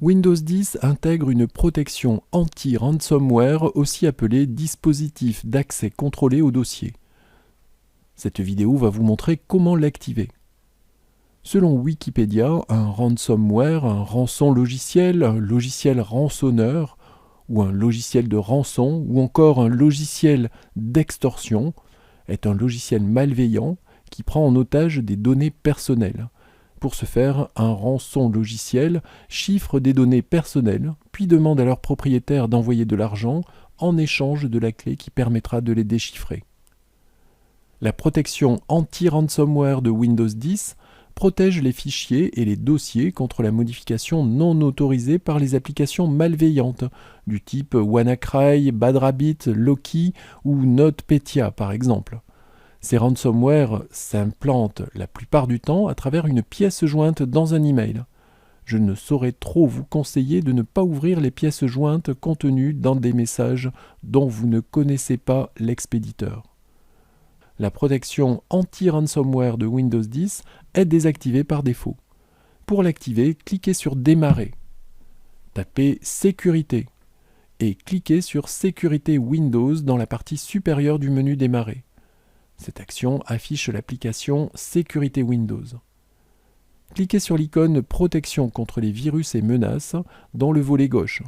Windows 10 intègre une protection anti-ransomware, aussi appelée dispositif d'accès contrôlé au dossier. Cette vidéo va vous montrer comment l'activer. Selon Wikipédia, un ransomware, un rançon logiciel, un logiciel rançonneur, ou un logiciel de rançon, ou encore un logiciel d'extorsion, est un logiciel malveillant qui prend en otage des données personnelles. Pour ce faire, un rançon logiciel chiffre des données personnelles, puis demande à leur propriétaire d'envoyer de l'argent en échange de la clé qui permettra de les déchiffrer. La protection anti-ransomware de Windows 10 protège les fichiers et les dossiers contre la modification non autorisée par les applications malveillantes du type WannaCry, BadRabbit, Loki ou NotPetya par exemple. Ces ransomware s'implantent la plupart du temps à travers une pièce jointe dans un email. Je ne saurais trop vous conseiller de ne pas ouvrir les pièces jointes contenues dans des messages dont vous ne connaissez pas l'expéditeur. La protection anti-ransomware de Windows 10 est désactivée par défaut. Pour l'activer, cliquez sur Démarrer. Tapez Sécurité et cliquez sur Sécurité Windows dans la partie supérieure du menu Démarrer. Cette action affiche l'application Sécurité Windows. Cliquez sur l'icône Protection contre les virus et menaces dans le volet gauche.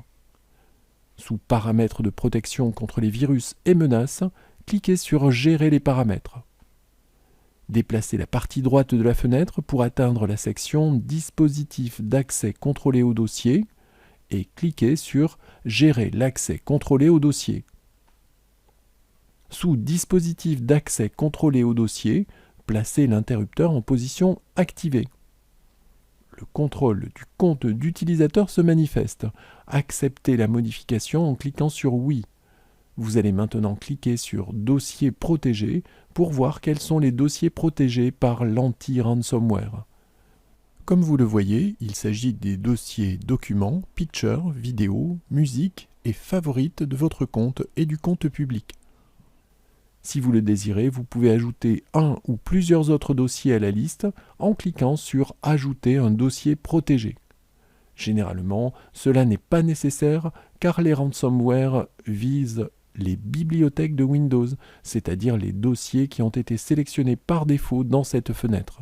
Sous Paramètres de protection contre les virus et menaces, cliquez sur Gérer les paramètres. Déplacez la partie droite de la fenêtre pour atteindre la section Dispositifs d'accès contrôlé au dossier et cliquez sur Gérer l'accès contrôlé au dossier. Sous Dispositif d'accès contrôlé au dossier, placez l'interrupteur en position activée. Le contrôle du compte d'utilisateur se manifeste. Acceptez la modification en cliquant sur Oui. Vous allez maintenant cliquer sur Dossier protégé pour voir quels sont les dossiers protégés par l'anti-ransomware. Comme vous le voyez, il s'agit des dossiers documents, pictures, vidéos, musique et favorites de votre compte et du compte public. Si vous le désirez, vous pouvez ajouter un ou plusieurs autres dossiers à la liste en cliquant sur « Ajouter un dossier protégé ». Généralement, cela n'est pas nécessaire car les ransomware visent les bibliothèques de Windows, c'est-à-dire les dossiers qui ont été sélectionnés par défaut dans cette fenêtre.